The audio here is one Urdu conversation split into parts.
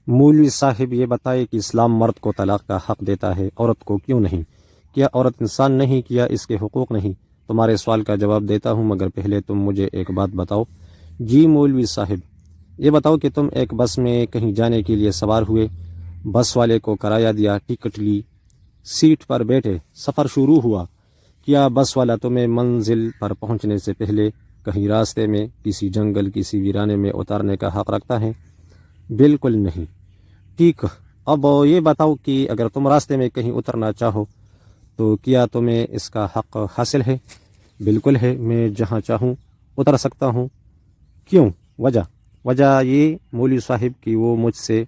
مولوی صاحب یہ بتائے کہ اسلام مرد کو طلاق کا حق دیتا ہے، عورت کو کیوں نہیں؟ کیا عورت انسان نہیں؟ کیا اس کے حقوق نہیں؟ تمہارے سوال کا جواب دیتا ہوں، مگر پہلے تم مجھے ایک بات بتاؤ۔ جی مولوی صاحب، یہ بتاؤ کہ تم ایک بس میں کہیں جانے کے لیے سوار ہوئے، بس والے کو کرایہ دیا، ٹکٹ لی، سیٹ پر بیٹھے، سفر شروع ہوا۔ کیا بس والا تمہیں منزل پر پہنچنے سے پہلے کہیں راستے میں کسی جنگل، کسی ویرانے میں اتارنے کا حق رکھتا ہے؟ بالکل نہیں۔ ٹھیک، اب یہ بتاؤ کہ اگر تم راستے میں کہیں اترنا چاہو تو کیا تمہیں اس کا حق حاصل ہے؟ بالکل ہے، میں جہاں چاہوں اتر سکتا ہوں۔ کیوں؟ وجہ یہ مولوی صاحب کہ وہ مجھ سے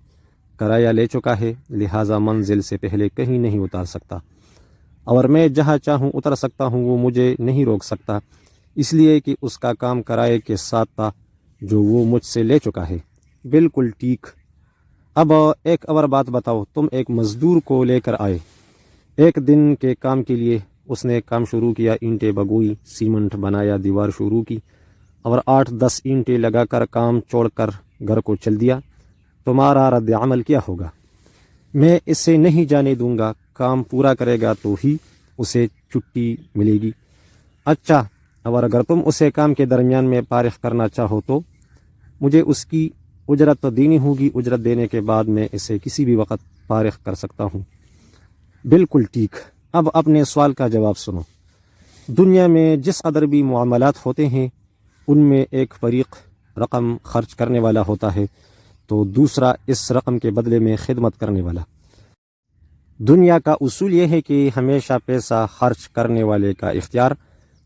کرایہ لے چکا ہے، لہٰذا منزل سے پہلے کہیں نہیں اتار سکتا، اور میں جہاں چاہوں اتر سکتا ہوں، وہ مجھے نہیں روک سکتا، اس لیے کہ اس کا کام کرائے کے ساتھ تھا جو وہ مجھ سے لے چکا ہے۔ بالکل ٹھیک۔ اب ایک اور بات بتاؤ، تم ایک مزدور کو لے کر آئے، ایک دن کے کام کے لیے، اس نے کام شروع کیا، اینٹیں بگوئی، سیمنٹ بنایا، دیوار شروع کی، اور 8-10 اینٹیں لگا کر کام چھوڑ کر گھر کو چل دیا، تمہارا رد عمل کیا ہوگا؟ میں اسے نہیں جانے دوں گا، کام پورا کرے گا تو ہی اسے چھٹی ملے گی۔ اچھا، اور اگر تم اسے کام کے درمیان میں فارغ کرنا چاہو تو مجھے اس کی اجرت دینی ہوگی، اجرت دینے کے بعد میں اسے کسی بھی وقت فارغ کر سکتا ہوں۔ بالکل ٹھیک۔ اب اپنے سوال کا جواب سنو۔ دنیا میں جس قدر بھی معاملات ہوتے ہیں، ان میں ایک فریق رقم خرچ کرنے والا ہوتا ہے تو دوسرا اس رقم کے بدلے میں خدمت کرنے والا۔ دنیا کا اصول یہ ہے کہ ہمیشہ پیسہ خرچ کرنے والے کا اختیار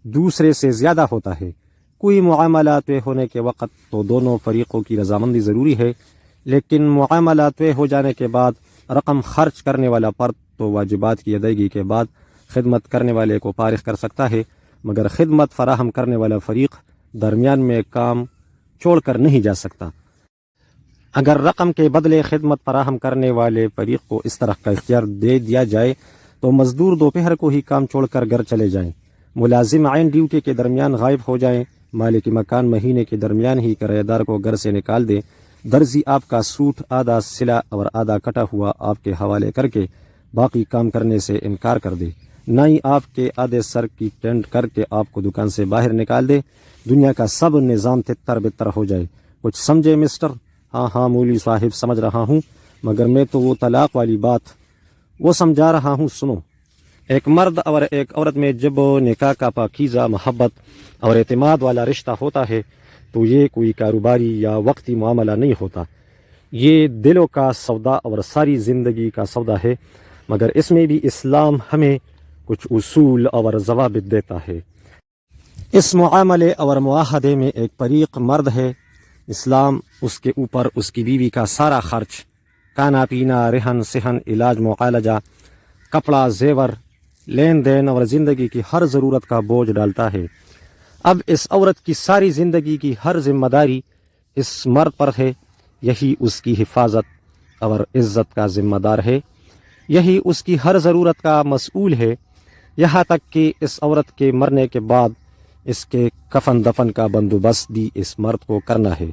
دوسرے سے زیادہ ہوتا ہے۔ کوئی معاملات طے ہونے کے وقت تو دونوں فریقوں کی رضامندی ضروری ہے، لیکن معاملات طے ہو جانے کے بعد رقم خرچ کرنے والا فرد تو واجبات کی ادائیگی کے بعد خدمت کرنے والے کو فارغ کر سکتا ہے، مگر خدمت فراہم کرنے والا فریق درمیان میں کام چھوڑ کر نہیں جا سکتا۔ اگر رقم کے بدلے خدمت فراہم کرنے والے فریق کو اس طرح کا اختیار دے دیا جائے تو مزدور دوپہر کو ہی کام چھوڑ کر گھر چلے جائیں، ملازم عین ڈیوٹی کے درمیان غائب ہو جائیں، مالک مکان مہینے کے درمیان ہی کرایہ دار کو گھر سے نکال دیں، درزی آپ کا سوٹ آدھا سلا اور آدھا کٹا ہوا آپ کے حوالے کر کے باقی کام کرنے سے انکار کر دے، نائی آپ کے آدھے سر کی ٹینٹ کر کے آپ کو دکان سے باہر نکال دے، دنیا کا سب نظام تتر بتر ہو جائے۔ کچھ سمجھے مسٹر؟ ہاں مولوی صاحب، سمجھ رہا ہوں، مگر میں تو وہ طلاق والی بات وہ سمجھا رہا ہوں۔ سنو، ایک مرد اور ایک عورت میں جب نکاح کا پاکیزہ محبت اور اعتماد والا رشتہ ہوتا ہے تو یہ کوئی کاروباری یا وقتی معاملہ نہیں ہوتا، یہ دلوں کا سودا اور ساری زندگی کا سودا ہے، مگر اس میں بھی اسلام ہمیں کچھ اصول اور ضوابط دیتا ہے۔ اس معاملے اور معاہدے میں ایک فریق مرد ہے، اسلام اس کے اوپر اس کی بیوی کا سارا خرچ، کھانا پینا، رہن سہن، علاج معالجہ، کپڑا، زیور، لین دین اور زندگی کی ہر ضرورت کا بوجھ ڈالتا ہے۔ اب اس عورت کی ساری زندگی کی ہر ذمہ داری اس مرد پر ہے، یہی اس کی حفاظت اور عزت کا ذمہ دار ہے، یہی اس کی ہر ضرورت کا مسئول ہے، یہاں تک کہ اس عورت کے مرنے کے بعد اس کے کفن دفن کا بندوبست بھی اس مرد کو کرنا ہے،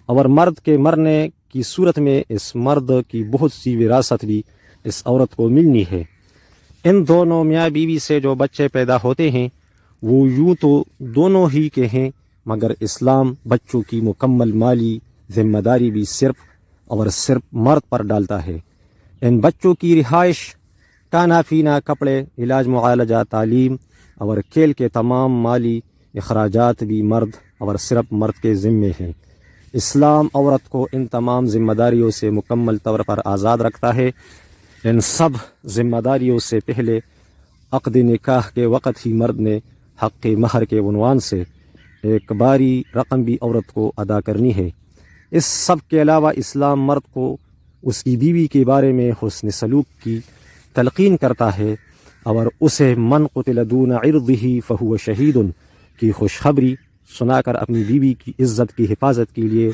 اور مرد کے مرنے کی صورت میں اس مرد کی بہت سی وراثت بھی اس عورت کو ملنی ہے۔ ان دونوں میاں بیوی سے جو بچے پیدا ہوتے ہیں وہ یوں تو دونوں ہی کے ہیں، مگر اسلام بچوں کی مکمل مالی ذمہ داری بھی صرف اور صرف مرد پر ڈالتا ہے۔ ان بچوں کی رہائش، کھانا پینا، کپڑے، علاج معالجہ، تعلیم اور کھیل کے تمام مالی اخراجات بھی مرد اور صرف مرد کے ذمے ہیں۔ اسلام عورت کو ان تمام ذمہ داریوں سے مکمل طور پر آزاد رکھتا ہے۔ ان سب ذمہ داریوں سے پہلے عقد نکاح کے وقت ہی مرد نے حق مہر کے عنوان سے ایک باری رقم بھی عورت کو ادا کرنی ہے۔ اس سب کے علاوہ اسلام مرد کو اس کی بیوی کے بارے میں حسن سلوک کی تلقین کرتا ہے اور اسے من قتل دون عرضہ فہو شہید کی خوشخبری سنا کر اپنی بیوی کی عزت کی حفاظت کے لیے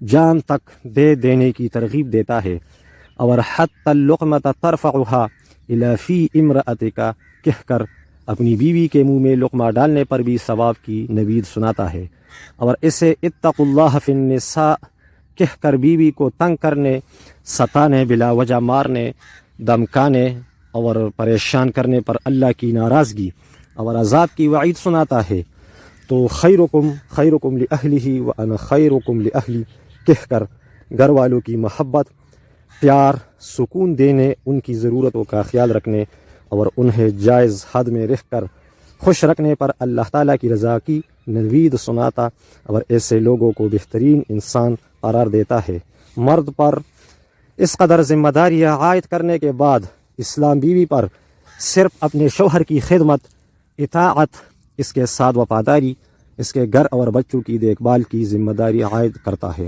جان تک دے دینے کی ترغیب دیتا ہے، اور حتی اللقمۃ ترفعها الی فی امرأتک کہہ کر اپنی بیوی کے منہ میں لقمہ ڈالنے پر بھی ثواب کی نوید سناتا ہے، اور اسے اتقوا اللہ فی النساء کہہ کر بیوی کو تنگ کرنے، ستانے، بلا وجہ مارنے، دمکانے اور پریشان کرنے پر اللہ کی ناراضگی اور عذاب کی وعید سناتا ہے، تو خیرکم لأہلہ وانا خیرکم لأہلی کہہ کر گھر والوں کی محبت، پیار، سکون دینے، ان کی ضرورتوں کا خیال رکھنے اور انہیں جائز حد میں رہ کر خوش رکھنے پر اللہ تعالیٰ کی رضا کی نوید سناتا اور ایسے لوگوں کو بہترین انسان قرار دیتا ہے۔ مرد پر اس قدر ذمہ داریاں عائد کرنے کے بعد اسلام بیوی پر صرف اپنے شوہر کی خدمت، اطاعت، اس کے ساتھ وفاداری، اس کے گھر اور بچوں کی دیکھ بھال کی ذمہ داری عائد کرتا ہے۔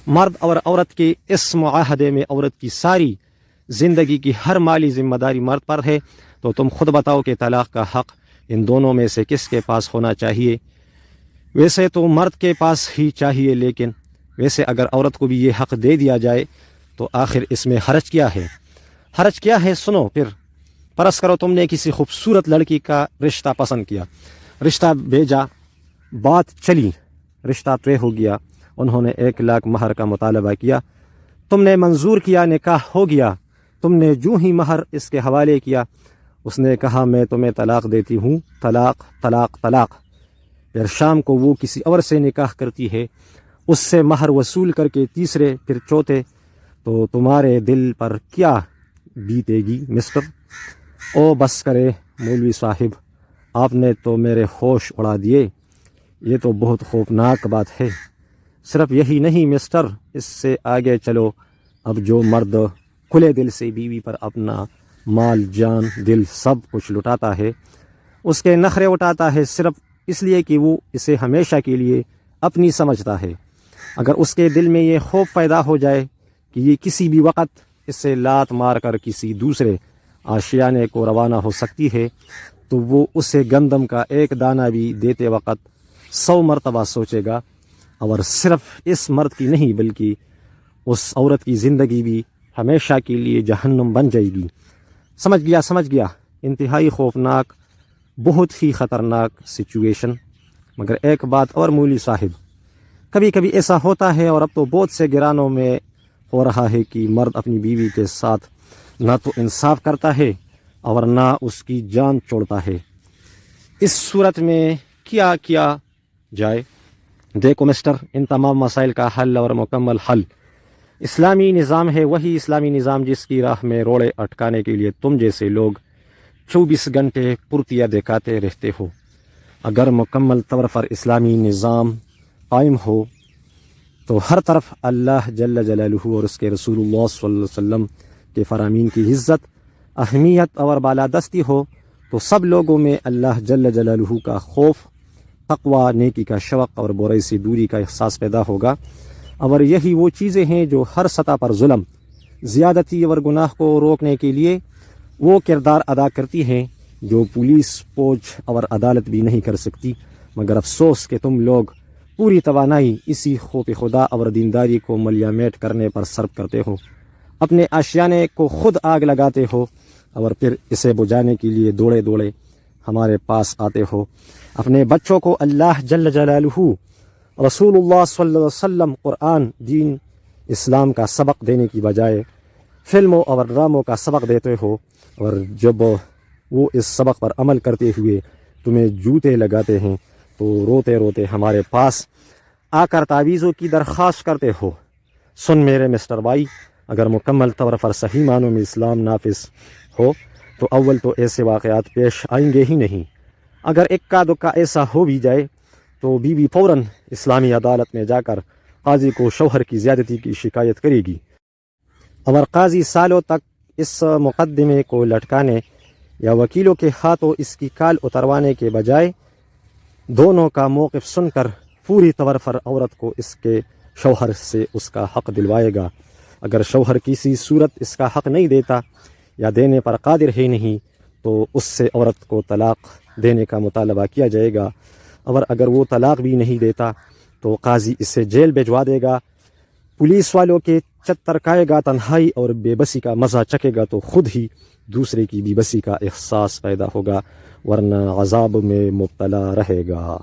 مرد اور عورت کے اس معاہدے میں عورت کی ساری زندگی کی ہر مالی ذمہ داری مرد پر ہے، تو تم خود بتاؤ کہ طلاق کا حق ان دونوں میں سے کس کے پاس ہونا چاہیے؟ ویسے تو مرد کے پاس ہی چاہیے، لیکن ویسے اگر عورت کو بھی یہ حق دے دیا جائے تو آخر اس میں حرج کیا ہے؟ حرج کیا ہے سنو پھر۔ فرض کرو تم نے کسی خوبصورت لڑکی کا رشتہ پسند کیا، رشتہ بھیجا، بات چلی، رشتہ طے ہو گیا، انہوں نے 1 لاکھ مہر کا مطالبہ کیا، تم نے منظور کیا، نکاح ہو گیا، تم نے جو ہی مہر اس کے حوالے کیا، اس نے کہا میں تمہیں طلاق دیتی ہوں، طلاق طلاق طلاق۔ پھر شام کو وہ کسی اور سے نکاح کرتی ہے، اس سے مہر وصول کر کے تیسرے پھر چوتھے، تو تمہارے دل پر کیا بیتے گی مسٹر؟ او بس کرے مولوی صاحب، آپ نے تو میرے ہوش اڑا دیے، یہ تو بہت خوفناک بات ہے۔ صرف یہی نہیں مسٹر، اس سے آگے چلو۔ اب جو مرد کھلے دل سے بیوی پر اپنا مال، جان، دل سب کچھ لٹاتا ہے، اس کے نخرے اٹھاتا ہے صرف اس لیے کہ وہ اسے ہمیشہ کے لیے اپنی سمجھتا ہے، اگر اس کے دل میں یہ خوف پیدا ہو جائے کہ یہ کسی بھی وقت اس سے لات مار کر کسی دوسرے آشیانے کو روانہ ہو سکتی ہے، تو وہ اسے گندم کا 1 دانہ بھی دیتے وقت 100 مرتبہ سوچے گا، اور صرف اس مرد کی نہیں بلکہ اس عورت کی زندگی بھی ہمیشہ کے لیے جہنم بن جائے گی۔ سمجھ گیا، انتہائی خوفناک، بہت ہی خطرناک سچویشن۔ مگر ایک بات اور مولوی صاحب، کبھی کبھی ایسا ہوتا ہے، اور اب تو بہت سے گھرانوں میں ہو رہا ہے کہ مرد اپنی بیوی کے ساتھ نہ تو انصاف کرتا ہے اور نہ اس کی جان چھوڑتا ہے۔ اس صورت میں کیا کیا جائے؟ دیکھو مسٹر، ان تمام مسائل کا حل اور مکمل حل اسلامی نظام ہے، وہی اسلامی نظام جس کی راہ میں روڑے اٹکانے کے لیے تم جیسے لوگ 24 گھنٹے پرتیا دکھاتے رہتے ہو۔ اگر مکمل طور پر اسلامی نظام قائم ہو تو ہر طرف اللہ جل جلالہ اور اس کے رسول اللہ صلی اللہ علیہ وسلم کے فرامین کی عزت، اہمیت اور بالادستی ہو، تو سب لوگوں میں اللہ جل جلالہ کا خوف، تقوی، نیکی کا شوق اور برائی سے دوری کا احساس پیدا ہوگا، اور یہی وہ چیزیں ہیں جو ہر سطح پر ظلم، زیادتی اور گناہ کو روکنے کے لیے وہ کردار ادا کرتی ہیں جو پولیس، فوج اور عدالت بھی نہیں کر سکتی۔ مگر افسوس کہ تم لوگ پوری توانائی اسی خوف خدا اور دینداری کو ملیامیٹ کرنے پر صرف کرتے ہو، اپنے آشیانے کو خود آگ لگاتے ہو، اور پھر اسے بجھانے کے لیے دوڑے دوڑے ہمارے پاس آتے ہو۔ اپنے بچوں کو اللہ جل جلالہ، رسول اللہ صلی اللہ علیہ وسلم، قرآن، دین اسلام کا سبق دینے کی بجائے فلموں اور ڈراموں کا سبق دیتے ہو، اور جب وہ اس سبق پر عمل کرتے ہوئے تمہیں جوتے لگاتے ہیں تو روتے روتے ہمارے پاس آ کر تعویذوں کی درخواست کرتے ہو۔ سن میرے مسٹر بھائی، اگر مکمل طور پر صحیح معنوں میں اسلام نافذ ہو تو اول تو ایسے واقعات پیش آئیں گے ہی نہیں۔ اگر اکا دکا ایسا ہو بھی جائے تو بیوی فوراً اسلامی عدالت میں جا کر قاضی کو شوہر کی زیادتی کی شکایت کرے گی، اور قاضی سالوں تک اس مقدمے کو لٹکانے یا وکیلوں کے ہاتھوں اس کی کال اتروانے کے بجائے دونوں کا موقف سن کر پوری طور پر عورت کو اس کے شوہر سے اس کا حق دلوائے گا۔ اگر شوہر کسی صورت اس کا حق نہیں دیتا یا دینے پر قادر ہے نہیں تو اس سے عورت کو طلاق دینے کا مطالبہ کیا جائے گا، اور اگر وہ طلاق بھی نہیں دیتا تو قاضی اسے جیل بھجوا دے گا، پولیس والوں کے چتر کھائے گا، تنہائی اور بے بسی کا مزہ چکے گا، تو خود ہی دوسرے کی بے بسی کا احساس پیدا ہوگا، ورنہ عذاب میں مبتلا رہے گا۔